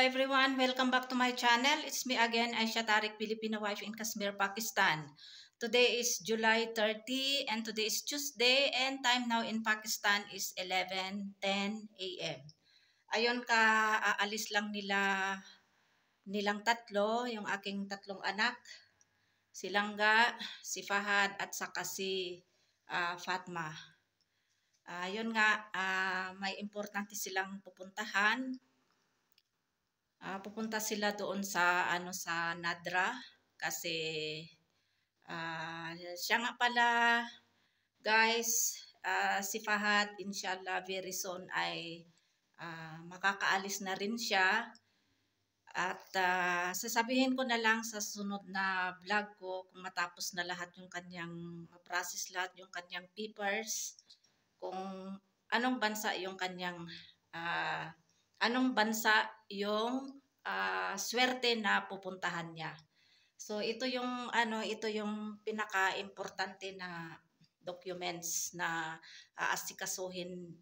everyone, welcome back to my channel. It's me again, Aisha Tariq, Filipino wife in Kashmir, Pakistan. Today is July 30 and today is Tuesday and time now in Pakistan is 11:10 a.m. Ayon ka, aalis lang nilang tatlo, yung aking tatlong anak, si Langga, si Fahad at saka si Fatma. Yun nga, may importante silang pupuntahan. Pupunta sila doon sa sa Nadra kasi siya nga pala guys, si Fahad inshallah very soon ay makakaalis na rin siya at sasabihin ko na lang sa sunod na vlog ko kung matapos na lahat yung kanyang process, lahat yung kanyang papers, kung anong bansa yung kanyang swerte na pupuntahan niya. So ito yung ito yung pinaka-importante na documents na aasikasuhin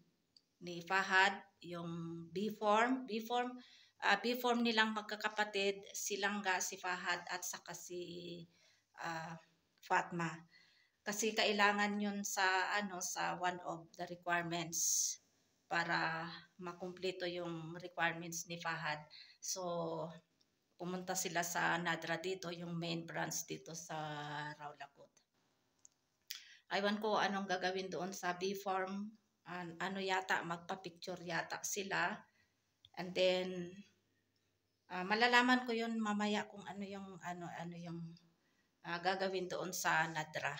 ni Fahad, yung B-form nilang magkakapatid, si Langga, si Fahad at saka si Fatma. Kasi kailangan yun sa sa one of the requirements para makumpleto yung requirements ni Fahad. So, pumunta sila sa Nadra dito, yung main branch dito sa Rawlakot. Aywan ko anong gagawin doon sa B-form. Yata, magpa-picture yata sila. And then, malalaman ko yun mamaya kung ano yung gagawin doon sa Nadra.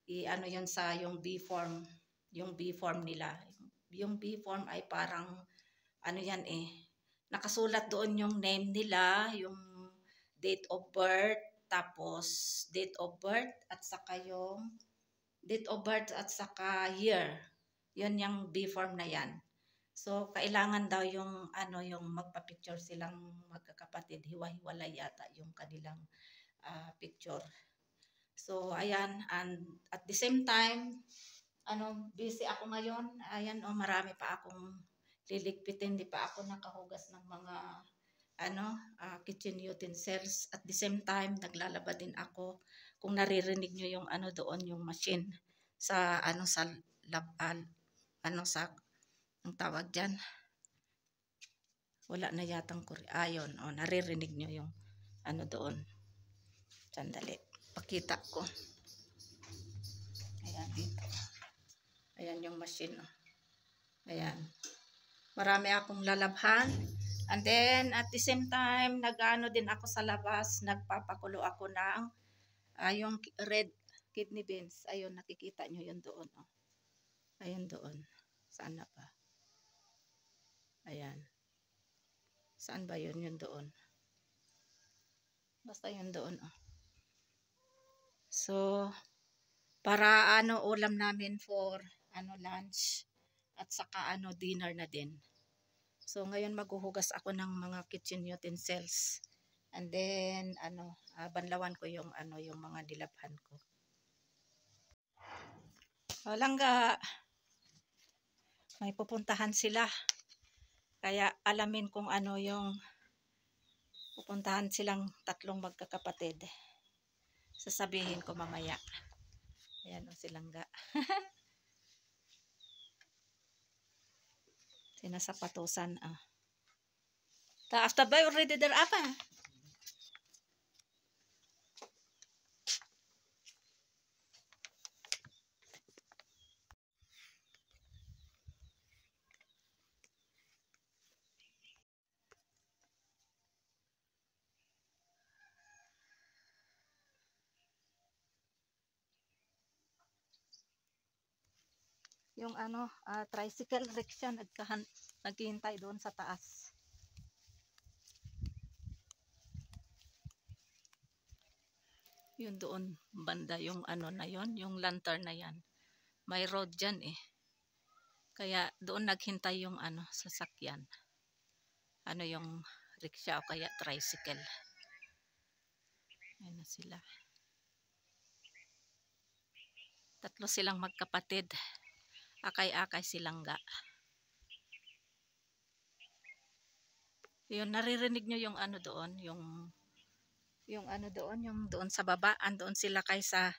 Yun sa yung B-form nila. Yung B-form ay parang yan nakasulat doon yung name nila, yung date of birth, tapos date of birth at saka yung date of birth at saka year. Yun yung B-form na yan. So kailangan daw yung yung magpa-picture silang magkakapatid, hiwa-hiwalay yata yung kanilang picture. So ayan, and at the same time busy ako ngayon. Ayan, marami pa akong liligpitin. Di pa ako nakahugas ng mga kitchen utensils. At the same time, naglalaba din ako. Kung naririnig nyo yung doon, yung machine sa sa ang tawag dyan. Wala na yatang ayon. Naririnig nyo yung doon. Sandali. Pakita ko. Ayan, dito. Ayan yung machine. Ayan. Marami akong lalabhan. And then, at the same time, din ako sa labas. Nagpapakulo ako ng yung red kidney beans. Ayun, nakikita nyo yun doon. Ayun doon. Saan na ba? Ayan. Saan ba yun? Yun doon. Basta yun doon. So, para ulam namin for lunch at saka dinner na din. So ngayon maghuhugas ako ng mga kitchen utensils. And then banlawan ko yung yung mga dilabhan ko. Langga, may pupuntahan sila. Kaya alamin kung yung pupuntahan silang tatlong magkakapatid. Sasabihin ko mamaya. Ayan si Langga. Sinasapatusan. After by already there apa? Yung tricycle rickshaw naghihintay doon sa taas. Yun doon banda yung na yon, yung lantern na yan. May road dyan Kaya doon naghintay yung sasakyan. Yung rickshaw o kaya tricycle. Ayan na sila. Tatlo silang magkapatid. Akay-akay si Langga. Yun, naririnig nyo yung ano doon, yung ano doon, yung doon sa baba, andoon sila kaysa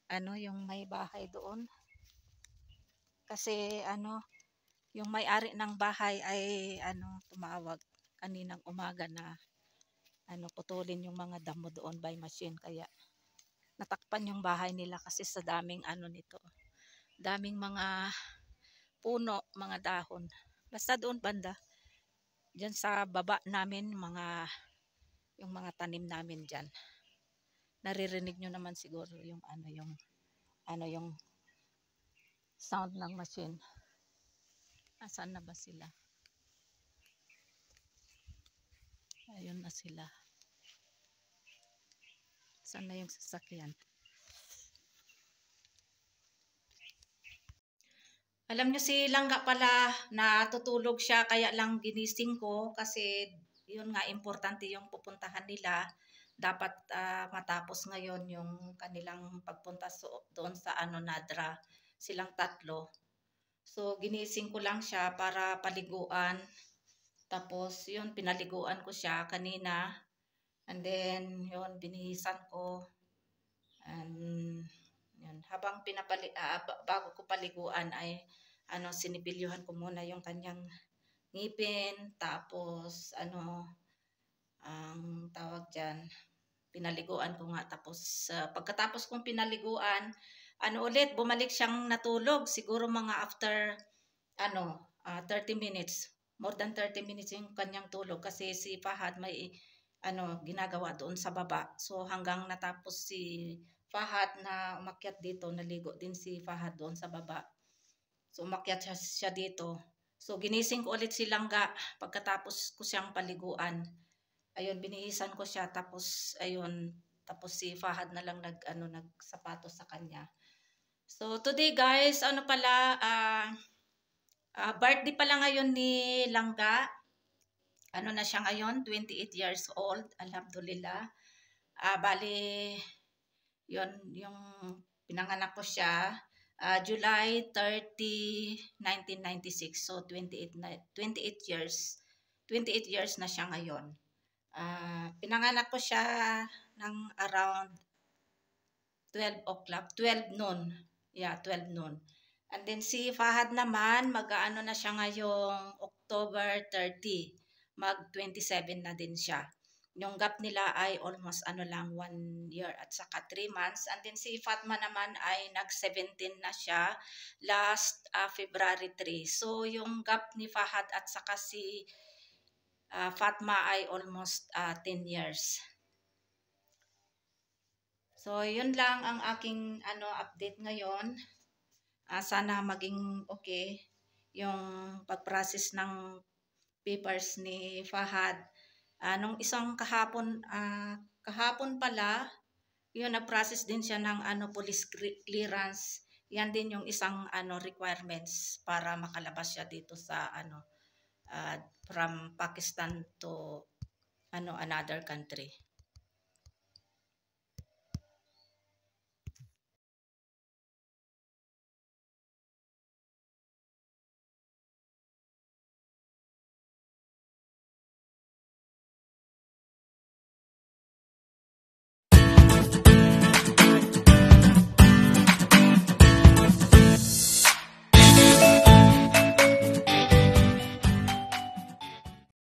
ano, yung may bahay doon. Kasi ano, yung may-ari ng bahay ay ano, tumawag kaninang umaga na ano, putulin yung mga damo doon by machine, kaya natakpan yung bahay nila kasi sa daming ano nito. Daming mga puno, mga dahon. Basta doon banda. Diyan sa baba namin, yung mga tanim namin diyan. Naririnig nyo naman siguro yung yung sound ng machine. Asan na ba sila? Ayun na sila. Saan na yung sasakyan? Alam nyo si Langga pala, natutulog siya kaya lang ginising ko kasi yun nga importante yung pupuntahan nila. Dapat matapos ngayon yung kanilang pagpunta doon sa ano Nadra, silang tatlo. So ginising ko lang siya para paliguan. Tapos yun pinaliguan ko siya kanina. And then yun binihisan ko. And yun, habang bago ko paliguan ay ano, sinipilyuhan ko muna yung kanyang ngipin, tapos ano, ang tawag dyan, pinaliguan ko nga. Tapos pagkatapos kong pinaliguan, ano ulit, bumalik siyang natulog. Siguro mga after ano, 30 minutes. More than 30 minutes yung kanyang tulog kasi si Fahad may ano, ginagawa doon sa baba. So hanggang natapos si Fahad na umakyat dito, naligo din si Fahad doon sa baba. So umakyat siya dito. So ginising ko ulit si Langga pagkatapos ko siyang paliguan. Ayun, binihisan ko siya, tapos ayun, tapos si Fahad na lang nagsapatos sa kanya. So today guys, ano pala, birthday pala ngayon ni Langga. Ano na siya ngayon? 28 years old. Alhamdulillah. Bali, yun, yung pinanganak ko siya, July 30, 1996. So 28 years na siya ngayon. Pinanganak ko siya ng around 12 o'clock, 12 noon. Yeah, 12 noon. And then si Fahad naman, mag-aano na siya ngayong October 30. Mag-27 na din siya. Yung gap nila ay almost ano lang, 1 year at saka 3 months. And then si Fatma naman ay nag-17 na siya last February 3. So yung gap ni Fahad at saka si Fatma ay almost 10 years. So yun lang ang aking update ngayon. Sana maging okay yung pag-process ng papers ni Fahad. Nung isang kahapon pala, yun, na-process din siya ng police clearance. Yan din yung isang requirements para makalabas siya dito sa from Pakistan to another country.